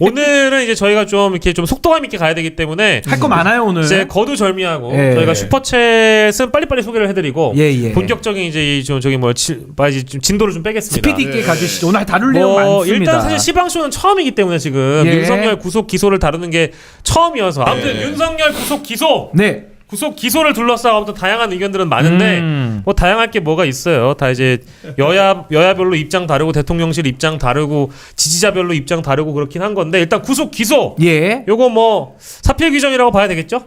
오늘은 이제 저희가 좀 이렇게 좀 속도감 있게 가야 되기 때문에 할 거 많아요 오늘. 이제 거두절미하고 예. 저희가 슈퍼챗은 빨리빨리 소개를 해드리고 예. 본격적인 이제 저기 뭐 좀 진도를 좀 빼겠습니다. 스피드 있게 가주시죠. 오늘 다룰 내용 많습니다. 일단 사실 시방쇼는 처음이기 때문에 지금 윤석열 구속 기소를 다루는 게 처음이어서 아무튼 윤석열 구속 기소. 네. 구속 기소를 둘러싸고 아무튼 다양한 의견들은 많은데 뭐 다양할 게 뭐가 있어요. 다 이제 여야별로 입장 다르고 대통령실 입장 다르고 지지자별로 입장 다르고 그렇긴 한 건데 일단 구속 기소. 예. 요거 뭐 사필 규정이라고 봐야 되겠죠?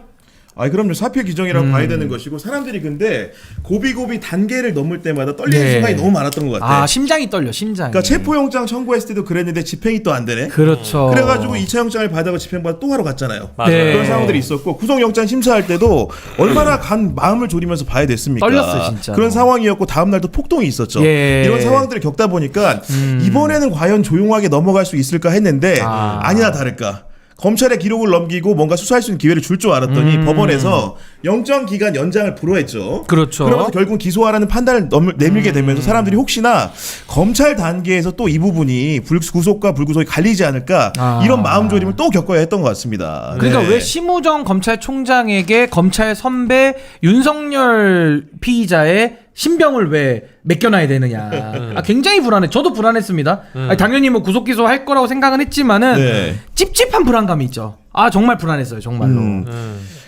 아, 그럼요. 사필 규정이라고 봐야 되는 것이고 사람들이 근데 고비고비 단계를 넘을 때마다 떨리는 순간이 너무 많았던 것 같아요. 아, 심장이 떨려. 심장이. 그러니까 체포영장 청구했을 때도 그랬는데 집행이 또 안 되네. 그렇죠. 그래가지고 2차 영장을 받아가 집행받아 또 하러 갔잖아요. 맞아요. 네. 그런 상황들이 있었고 구속영장 심사할 때도 얼마나 간 마음을 졸이면서 봐야 됐습니까? 떨렸어요, 진짜. 그런 상황이었고 다음 날도 폭동이 있었죠. 예. 이런 상황들을 겪다 보니까 이번에는 과연 조용하게 넘어갈 수 있을까 했는데 아니나 다를까. 검찰의 기록을 넘기고 뭔가 수사할 수 있는 기회를 줄 줄 알았더니 법원에서 영장 기간 연장을 불허했죠. 그렇죠. 그러면서 결국 기소하라는 판단을 내밀게 되면서 사람들이 혹시나 검찰 단계에서 또 이 부분이 구속과 불구속이 갈리지 않을까 이런 마음졸임을 또 겪어야 했던 것 같습니다. 그러니까 네. 왜 심우정 검찰총장에게 검찰 선배 윤석열 피의자의 신병을 왜 맡겨놔야 되느냐. 굉장히 불안해. 저도 불안했습니다. 아니, 당연히 뭐 구속 기소할 거라고 생각은 했지만은 네. 찝찝한 불안감이 있죠. 아, 정말 불안했어요. 정말로.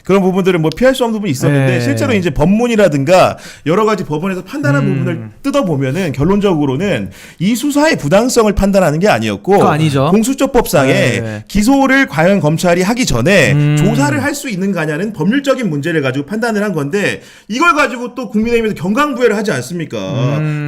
그런 부분들은 뭐 피할 수 없는 부분이 있었는데 네. 실제로 이제 법문이라든가 여러 가지 법원에서 판단한 부분을 뜯어보면은 결론적으로는 이 수사의 부당성을 판단하는 게 아니었고 그거 아니죠. 공수처법상에 네. 기소를 과연 검찰이 하기 전에 조사를 할 수 있는가냐는 법률적인 문제를 가지고 판단을 한 건데 이걸 가지고 또 국민의힘에서 경강부회를 하지 않습니까?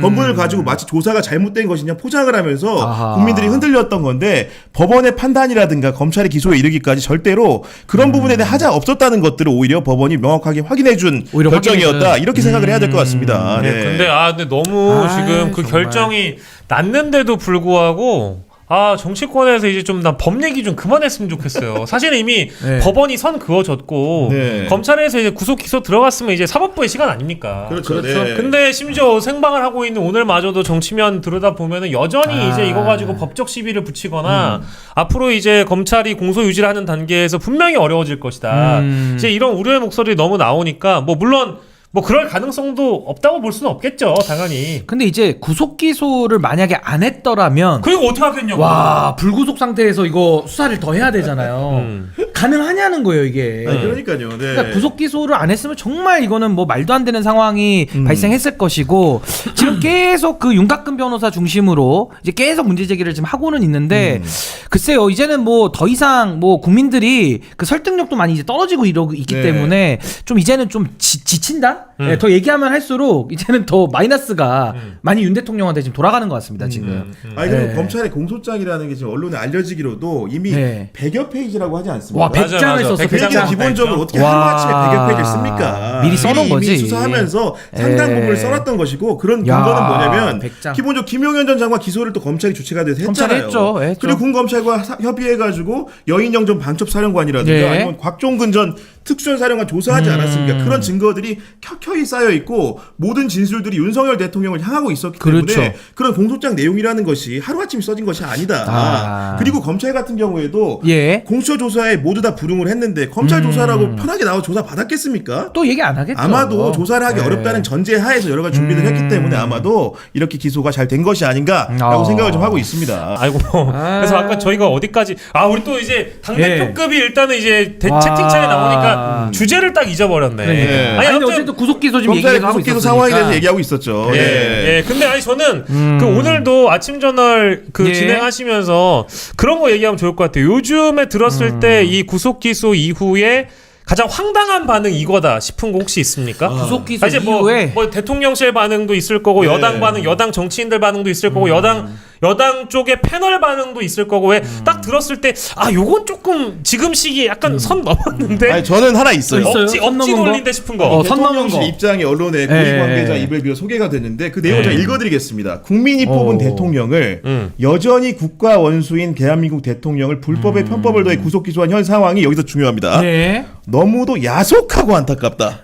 법문을 가지고 마치 조사가 잘못된 것이냐 포장을 하면서 아하. 국민들이 흔들렸던 건데 법원의 판단이라든가 검찰의 기소에 이르기까지 절대로 그런 부분에 대해 하자 없었다는 것들을 오히려 법원이 명확하게 확인해준 결정이었다 이렇게 생각을 해야 될 것 같습니다. 네. 근데 너무 지금 그 정말. 결정이 났는데도 불구하고 정치권에서 이제 좀 난 법 얘기 좀 그만했으면 좋겠어요. 사실 이미 네. 법원이 선 그어졌고 네. 검찰에서 이제 구속 기소 들어갔으면 이제 사법부의 시간 아닙니까? 그렇죠. 네. 근데 심지어 생방을 하고 있는 오늘마저도 정치면 들여다 보면은 여전히 이제 이거 가지고 법적 시비를 붙이거나 앞으로 이제 검찰이 공소 유지를 하는 단계에서 분명히 어려워질 것이다. 이제 이런 우려의 목소리 너무 나오니까 뭐 물론 뭐 그럴 가능성도 없다고 볼 수는 없겠죠, 당연히. 근데 이제 구속 기소를 만약에 안 했더라면 그리고 어떻게 하겠냐고. 와, 불구속 상태에서 이거 수사를 더 해야 되잖아요. 가능하냐는 거예요, 이게. 아니, 그러니까요. 네. 그러니까 구속 기소를 안 했으면 정말 이거는 뭐 말도 안 되는 상황이 발생했을 것이고 지금 계속 그 윤곽근 변호사 중심으로 이제 계속 문제 제기를 지금 하고는 있는데 글쎄요, 이제는 뭐 더 이상 뭐 국민들이 그 설득력도 많이 이제 떨어지고 이러고 있기 네. 때문에 좀 이제는 좀 지친다? 네, 더 얘기하면 할수록 이제는 더 마이너스가 많이 윤 대통령한테 지금 돌아가는 것 같습니다, 지금. 아니 그리고 네. 검찰의 공소장이라는 게 지금 언론에 알려지기로도 이미 네. 100여 페이지라고 하지 않습니까? 와, 100장을 썼어. 그게 100장. 기본적으로 어떻게 와. 하루아침에 100여 페이지를 씁니까? 미리 써놓은 거지. 이미 수사하면서 상당 예. 부분을 써놨던 것이고 그런 야, 근거는 뭐냐면 100장. 기본적으로 김용현 전 장관 기소를 또 검찰이 주체가 돼서 검찰이 했잖아요. 했죠. 그리고 군검찰과 협의해가지고 여인영 전 방첩사령관이라든가 예. 아니면 곽종근 전 특수현사령관 조사하지 않았습니까? 그런 증거들이 켜켜이 쌓여있고 모든 진술들이 윤석열 대통령을 향하고 있었기 때문에 그렇죠. 그런 공소장 내용이라는 것이 하루아침에 써진 것이 아니다. 그리고 검찰 같은 경우에도 예. 공수처 조사에 모두 다 불응을 했는데 검찰 조사라고 편하게 나와 조사 받았겠습니까? 또 얘기 안 하겠죠. 아마도 조사를 하기 네. 어렵다는 전제 하에서 여러 가지 준비를 했기 때문에 아마도 이렇게 기소가 잘 된 것이 아닌가라고 생각을 좀 하고 있습니다. 아이고. 그래서 아까 저희가 어디까지 우리 또 이제 당대표급이 일단은 이제 와. 채팅창에 나오니까 주제를 딱 잊어버렸네. 네. 아니 어쨌든 구속 기소 지금 검찰의 얘기하고 구속 기소 있었으니까. 상황에 대해서 얘기하고 있었죠. 예. 네. 예. 근데 저는 그 오늘도 아침 저널 예. 진행하시면서 그런 거 얘기하면 좋을 것 같아요. 요즘에 들었을 때 이 구속 기소 이후에 가장 황당한 반응 이거다 싶은 거 혹시 있습니까? 구속 기소 이제 이후에 뭐 대통령실 반응도 있을 거고 여당 반응, 여당 정치인들 반응도 있을 거고 여당 쪽의 패널 반응도 있을 거고 왜 딱 들었을 때 요건 조금 지금 시기에 약간 선 넘었는데 아니 저는 하나 있어요. 있어요? 억지 선 넘은 거? 돌린데 싶은 거. 선 넘은 대통령실 거. 입장이 언론에 고위 관계자 입을 빌어 소개가 됐는데 그 내용을 제가 읽어드리겠습니다. 국민이 뽑은 대통령을 여전히 국가 원수인 대한민국 대통령을 불법의 편법을 더해 구속 기소한 현 상황이 여기서 중요합니다. 네. 너무도 야속하고 안타깝다.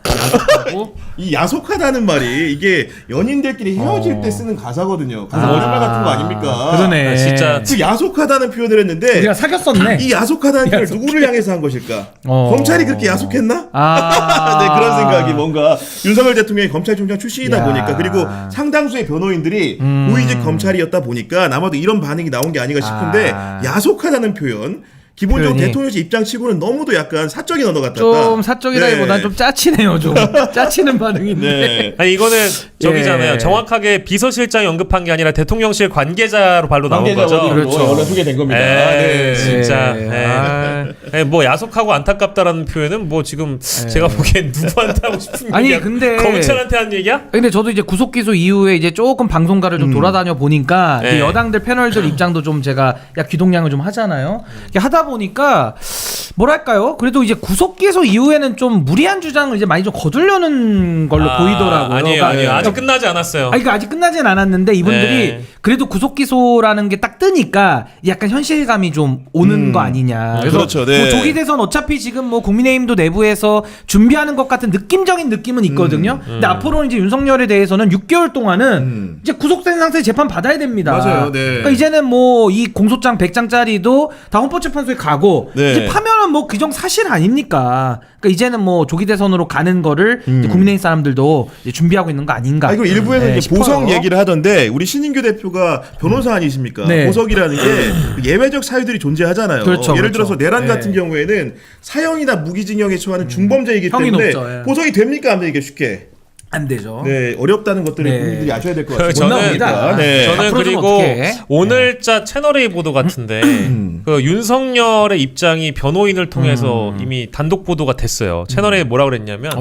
이 야속하다는 말이 이게 연인들끼리 헤어질 때 쓰는 가사거든요. 가사 거짓말 같은 거 아닙니까? 아닙니까? 그러네. 진짜 그 야속하다는 표현을 했는데 우리가 사귀었었네. 이 야속하다는 표현을 누구를 향해서 한 것일까? 어. 검찰이 그렇게 야속했나? 네, 그런 생각이 뭔가 윤석열 대통령이 검찰총장 출신이다 야. 보니까 그리고 상당수의 변호인들이 고위직 검찰이었다 보니까 아마도 이런 반응이 나온 게 아닌가 싶은데 야속하다는 표현 기본적으로 표현이. 대통령실 입장치고는 너무도 약간 사적인 언어 같았다. 좀 사적이다기보단 네. 좀 짜치네요. 좀 짜치는 반응인데. 네. 아니 이거는 저기잖아요. 예. 정확하게 비서실장이 언급한 게 아니라 대통령실 관계자로 발로 나온 거죠. 그렇죠. 언론 소개된 겁니다. 네, 진짜. 예. 네. 아. 네, 뭐 야속하고 안타깝다라는 표현은 뭐 지금 제가 보기엔 누구한테 하고 싶은 아니, 얘기야? 근데- 검찰한테 한 얘기야? 근데 저도 이제 구속 기소 이후에 이제 조금 방송가를 좀 돌아다녀 보니까 네. 이제 여당들 패널들 입장도 좀 제가 귀동냥을 좀 하잖아요. 이렇게 하다 보니까 뭐랄까요? 그래도 이제 구속 기소 이후에는 좀 무리한 주장을 이제 많이 좀 거두려는 걸로 보이더라고요. 아니에요, 그러니까 아니에요. 아직 끝나지 않았어요. 아니, 그러니까 아직 끝나진 않았는데 이분들이 네. 그래도 구속 기소라는 게 딱 뜨니까 약간 현실감이 좀 오는 거 아니냐. 그래서 그렇죠, 네. 뭐 조기 대선 어차피 지금 뭐 국민의힘도 내부에서 준비하는 것 같은 느낌적인 느낌은 있거든요. 근데 앞으로는 이제 윤석열에 대해서는 6개월 동안은 이제 구속된 상태에 재판 받아야 됩니다. 맞아요, 네. 그러니까 이제는 뭐 이 공소장 100장짜리도 다 헌법재판소에 가고 네. 이제 파면은 뭐 규정 사실 아닙니까? 그러니까 이제는 뭐 조기 대선으로 가는 거를 이제 국민의힘 사람들도 이제 준비하고 있는 거 아닌가? 아, 이거 일부에서 네, 이제 보석 싶어요. 얘기를 하던데 우리 신인규 대표가 변호사 아니십니까? 네. 보석이라는 게 예외적 사유들이 존재하잖아요. 그렇죠, 예를 그렇죠. 들어서 내란 네. 같은 경우에는 사형이나 무기징역에 처하는 중범죄이기 형이 때문에 높죠, 예. 보석이 됩니까 안 됩니까 쉽게? 안 되죠. 네, 어렵다는 것들을 네. 국민들이 아셔야 될 것 그 같습니다. 못 나옵니다. 네. 저는 앞으로 좀 그리고 어떡해? 오늘자 채널A 보도 같은데 그 윤석열의 입장이 변호인을 통해서 이미 단독 보도가 됐어요. 채널A 뭐라 그랬냐면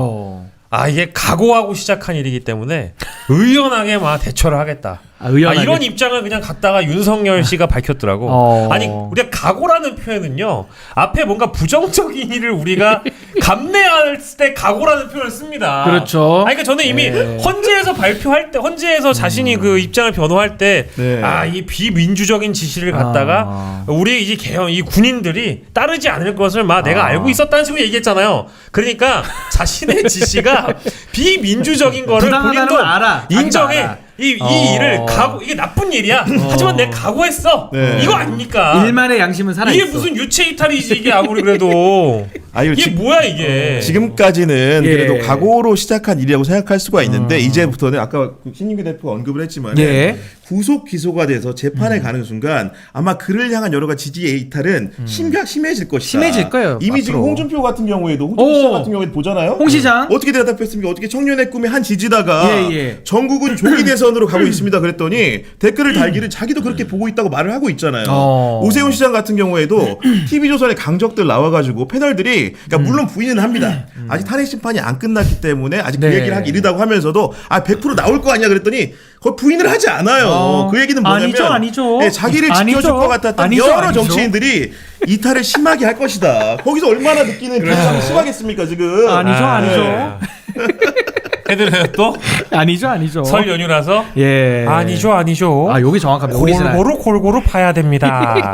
아 이게 각오하고 시작한 일이기 때문에 의연하게 막 대처를 하겠다. 의연하게? 이런 입장을 그냥 갖다가 윤석열 씨가 밝혔더라고. 아니 우리가 각오라는 표현은요 앞에 뭔가 부정적인 일을 우리가 감내할 때 각오라는 표현을 씁니다. 그렇죠. 아니 그러니까 저는 이미 네. 헌재에서 발표할 때 헌재에서 자신이 그 입장을 변호할 때 네. 이 비민주적인 지시를 갖다가 우리 이제 개헌 이 군인들이 따르지 않을 것을 막 내가 알고 있었다는 식으로 얘기했잖아요. 그러니까 자신의 지시가 비민주적인 거를 부당하다는 본인도 걸 알아. 자기도 인정해. 알아. 이 일을 각오 이게 나쁜 일이야. 하지만 내가 각오했어. 네. 이거 아닙니까? 일만의 양심은 살아있어. 이게 무슨 유체 이탈이지 이게 아무리 그래도 아유, 이게 뭐야 이게? 지금까지는 예. 그래도 각오로 시작한 일이라고 생각할 수가 있는데 이제부터는 아까 신인규 대표가 언급을 했지만 예. 구속 기소가 돼서 재판에 가는 순간 아마 그를 향한 여러 가지 지지의 이탈은 심해질 것이다. 심해질 거예요, 이미 지금 앞으로. 홍준표 같은 경우에도 홍준표 시장 같은 경우에도 보잖아요. 홍 시장. 어떻게 대답했습니까? 어떻게 청년의 꿈의 한 지지다가 예. 전국은 조기 대선으로 가고 있습니다. 그랬더니 댓글을 달기를 자기도 그렇게 보고 있다고 말을 하고 있잖아요. 오세훈 시장 같은 경우에도 TV조선의 강적들 나와가지고 패널들이 그러니까 물론 부인은 합니다. 아직 탄핵 심판이 안 끝났기 때문에 아직 그 네. 얘기를 하기 이르다고 하면서도 100% 나올 거 아니야 그랬더니 거의 부인을 하지 않아요. 그 얘기는 뭐냐면 아니죠. 네, 자기를 아니죠. 지켜줄 것 같았던 아니죠, 여러 아니죠. 정치인들이 이탈을 심하게 할 것이다. 거기서 얼마나 느끼는 비판이 심하겠습니까 지금? 아니죠. 해드려요 또? 아니죠. 설 연휴라서? 예. 아니죠. 여기 정확합니다. 오리지널. 골고루 파야 됩니다.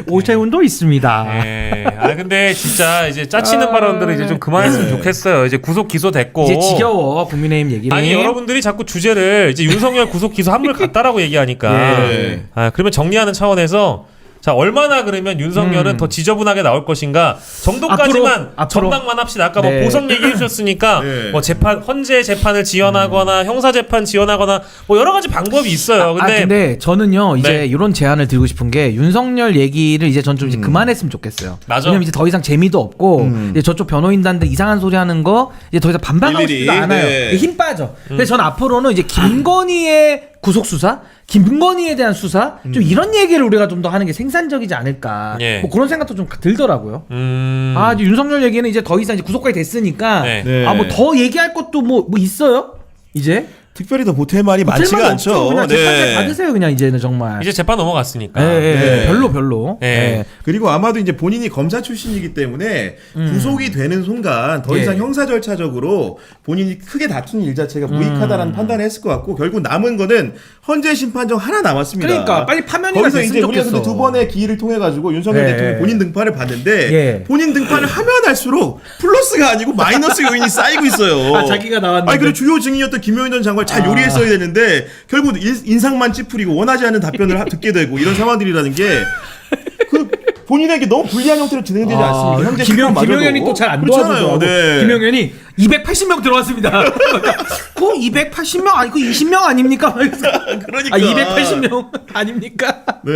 오세훈도 있습니다. 예. 근데 진짜 이제 짜치는 발언들을 이제 좀 그만했으면 좋겠어요. 이제 구속 기소됐고. 이제 지겨워 국민의힘 얘기는. 아니 여러분들이 자꾸 주제를 이제 윤석열 구속 기소 한물 갔다라고 얘기하니까. 예. 그러면 정리하는 차원에서. 자 얼마나 그러면 윤석열은 더 지저분하게 나올 것인가 정도까지만 앞으로. 전망만 합시다. 아까 네. 뭐 보석 얘기해 주셨으니까 네. 뭐 재판 헌재 재판을 지연하거나 형사 재판 지연하거나 뭐 여러 가지 방법이 있어요. 근데 저는요 이제 네. 이런 제안을 드리고 싶은 게 윤석열 얘기를 이제 전 좀 이제 그만했으면 좋겠어요. 맞아. 왜냐면 이제 더 이상 재미도 없고 이제 저쪽 변호인단들 이상한 소리 하는 거 이제 더 이상 반박하고 일일이, 싶지도 않아요. 네. 힘 빠져. 그래서 저는 앞으로는 이제 김건희의 구속 수사, 김건희에 대한 수사, 좀 이런 얘기를 우리가 좀 더 하는 게 생산적이지 않을까. 예. 뭐 그런 생각도 좀 들더라고요. 이제 윤석열 얘기는 이제 더 이상 이제 구속까지 됐으니까 네. 네. 뭐 더 얘기할 것도 뭐 있어요? 이제 특별히 더 보탤 말이 많지가 할 않죠. 없죠. 그냥 재판 잘 네. 받으세요. 그냥 이제는 정말. 이제 재판 넘어갔으니까. 네. 별로. 네. 예. 그리고 아마도 이제 본인이 검사 출신이기 때문에 구속이 되는 순간 더 이상 예. 형사 절차적으로 본인이 크게 다투는 일 자체가 무익하다라는 판단을 했을 것 같고 결국 남은 거는 헌재 심판정 하나 남았습니다. 그러니까 빨리 파면이가 거기서 됐으면 이제 우리가 좋겠어. 근데 두 번의 기회를 통해 가지고 윤석열 예. 대통령이 본인 등판을 봤는데 예. 본인 등판을 하면 할수록 플러스가 아니고 마이너스 요인이 쌓이고 있어요. 자기가 나왔는데. 아니 그리고 주요 증인이었던 김용현 전 장관 정말 잘 요리했어야 되는데 결국 인상만 찌푸리고 원하지 않는 답변을 듣게 되고 이런 상황들이라는 게 그 본인에게 너무 불리한 형태로 진행되지 않습니까? 현재 김용현이 또 잘 안 도와주더라고. 네. 김용현이 280명 들어왔습니다. 그 280명 아니고 20명 아닙니까? 그러니까. 280명 아닙니까? 네.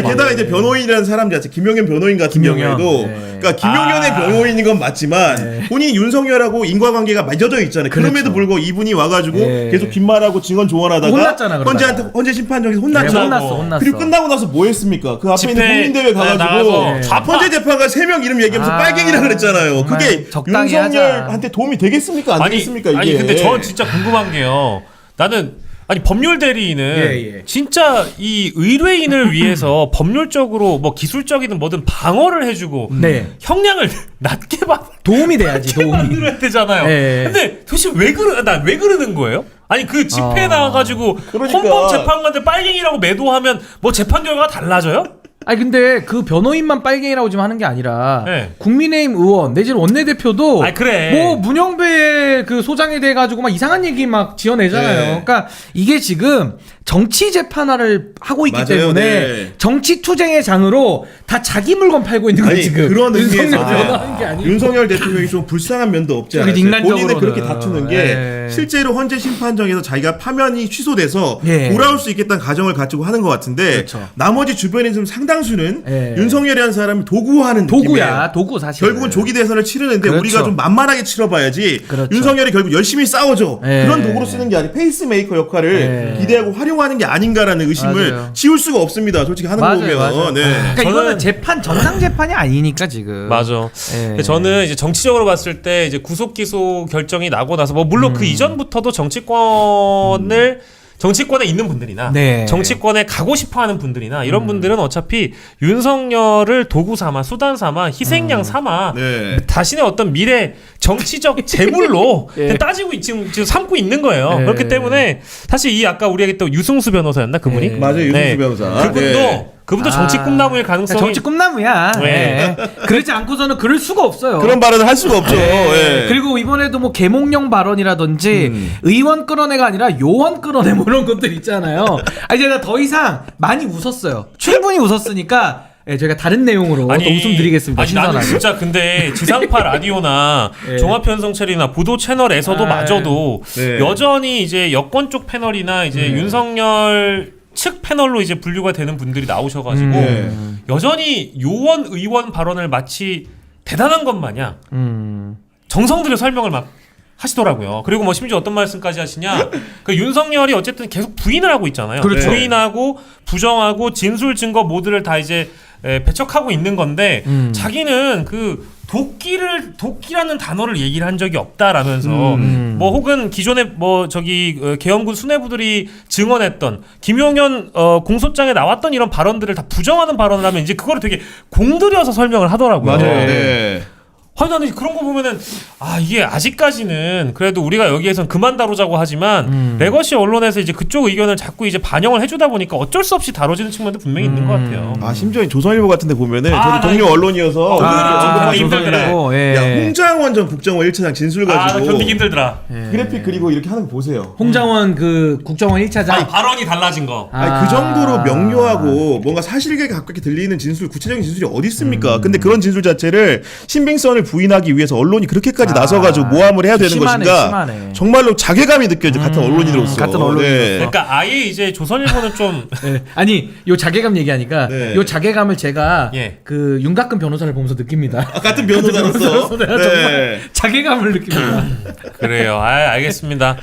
게다가 이제 변호인이라는 사람 자체 김용현 변호인 같은 김용현. 경우에도 네. 그러니까 김용현의 변호인인 건 맞지만 본인이 윤석열하고 인과관계가 맺어져 있잖아요. 그럼에도 불구하고 이분이 와가지고 네. 계속 빈말하고 증언 조언하다가 혼났잖아, 그러다가. 헌재 심판정에서 혼났죠. 혼났어. 그리고 끝나고 나서 뭐 했습니까? 그 앞에 있는 집회 국민대회 가가지고 나가서 좌파. 헌재 재판관 3명 이름 얘기하면서 빨갱이라 그랬잖아요. 정말 그게 적당히 윤석열한테 도움이 되겠습니까? 안 되겠습니까? 이게. 아니 근데 저는 진짜 궁금한 게요. 나는 아니 법률 대리인은 예. 진짜 이 의뢰인을 위해서 법률적으로 뭐 기술적이든 뭐든 방어를 해주고 네. 형량을 낮게 도움이 돼야지, 도움이. 만들어야 되잖아요. 예. 근데 도대체 왜 그러는 거예요? 아니 그 집회에 나와가지고 그러니까. 헌법재판관들 빨갱이라고 매도하면 뭐 재판 결과가 달라져요? 아니 근데 그 변호인만 빨갱이라고 지금 하는 게 아니라 네. 국민의힘 의원 내지는 원내대표도 아니, 그래. 뭐 문영배 그 소장에 대해 가지고 막 이상한 얘기 막 지어내잖아요. 네. 그러니까 이게 지금 정치 재판화를 하고 있기 맞아요, 때문에 네. 정치 투쟁의 장으로 다 자기 물건 팔고 있는 거예요 아니 지금. 그런 의미에서 윤석열 변호하는 게 아니고. 윤석열 대통령이 좀 불쌍한 면도 없지 않아요. 인간적으로는. 본인은 그렇게 다투는 게 예. 실제로 헌재 심판정에서 자기가 파면이 취소돼서 예. 돌아올 수 있겠다는 가정을 가지고 하는 것 같은데 그렇죠. 나머지 주변에 좀 상당수는 예. 윤석열이라는 사람이 도구화하는 도구야, 느낌이에요. 도구 사실. 결국은 조기 대선을 치르는데 그렇죠. 우리가 좀 만만하게 치러봐야지 그렇죠. 윤석열이 결국 열심히 싸워줘 예. 그런 도구로 쓰는 게 아니라 페이스메이커 역할을 예. 기대하고 활용하는 게 아닌가라는 의심을 맞아요. 지울 수가 없습니다. 솔직히 하는 거 보면. 맞아요. 네. 그러니까 저는- 이거는 재판 정상 재판이 아니니까 지금. 맞아. 예. 저는 이제 정치적으로 봤을 때 이제 구속 기소 결정이 나고 나서 뭐 물론 그 이전부터도 정치권에 있는 분들이나 네. 정치권에 가고 싶어하는 분들이나 이런 분들은 어차피 윤석열을 도구 삼아 수단 삼아 희생양 삼아 네. 자신의 어떤 미래 정치적 재물로 예. 따지고 지금 삼고 있는 거예요. 예. 그렇기 때문에 사실 이 아까 우리 얘기했던 유승수 변호사였나 그분이? 예. 맞아요. 유승수 변호사. 그분도 정치 꿈나무일 가능성이 정치 꿈나무야. 네. 네. 그러지 않고서는 그럴 수가 없어요. 그런 발언을 할 수가 없죠. 네. 예. 그리고 이번에도 뭐 계몽령 발언이라든지 의원 끌어내가 아니라 요원 끌어내 뭐 이런 것들 있잖아요. 이제 나 더 이상 많이 웃었어요. 충분히 웃었으니까 예, 저희가 다른 내용으로 또 웃음 드리겠습니다. 아니 나는 신선하게. 진짜 근데 지상파 라디오나 예. 종합편성체리나 보도 채널에서도 마저도 네. 여전히 이제 여권 쪽 패널이나 이제 윤석열 측 패널로 이제 분류가 되는 분들이 나오셔가지고 네. 여전히 요원 의원 발언을 마치 대단한 것 마냥 정성 들여 설명을 막 하시더라고요. 그리고 뭐 심지어 어떤 말씀까지 하시냐? 그 윤석열이 어쨌든 계속 부인을 하고 있잖아요. 그렇죠. 부인하고 부정하고 진술 증거 모두를 다 이제 배척하고 있는 건데 자기는 그 도끼라는 단어를 얘기를 한 적이 없다라면서 뭐 혹은 기존에 뭐 저기 계엄군 수뇌부들이 증언했던 김용현 공소장에 나왔던 이런 발언들을 다 부정하는 발언을 하면 이제 그거를 되게 공들여서 설명을 하더라고요. 맞아요. 네. 아니 나는 그런 거 보면은 이게 아직까지는 그래도 우리가 여기에선 그만 다루자고 하지만 레거시 언론에서 이제 그쪽 의견을 자꾸 이제 반영을 해주다 보니까 어쩔 수 없이 다뤄지는 측면도 분명히 있는 것 같아요. 심지어 조선일보 같은데 보면은 저도 나 동료 언론이어서 아, 그 힘들더라. 야, 홍장원 전 국정원 1차장 진술 나 가지고 견디기 힘들더라. 그래픽 그리고 이렇게 하는 거 보세요. 홍장원 그 국정원 1차장. 발언이 달라진 거. 아니, 그 정도로 명료하고 뭔가 사실에 가깝게 들리는 진술, 구체적인 진술이 어디 있습니까? 근데 그런 진술 자체를 신빙성을 부인하기 위해서 언론이 그렇게까지 나서가지고 모함을 해야 되는 심하네, 것인가? 심하네. 정말로 자괴감이 느껴져 같은 언론인으로서. 같은 언론인으로서. 그러니까 아예 이제 조선일보는 좀 네. 아니 요 자괴감 얘기하니까 네. 요 자괴감을 제가 예. 그 윤곽근 변호사를 보면서 느낍니다. 같은 변호사로서. 내가 정말 자괴감을 느낍니다. 그래요. 알겠습니다.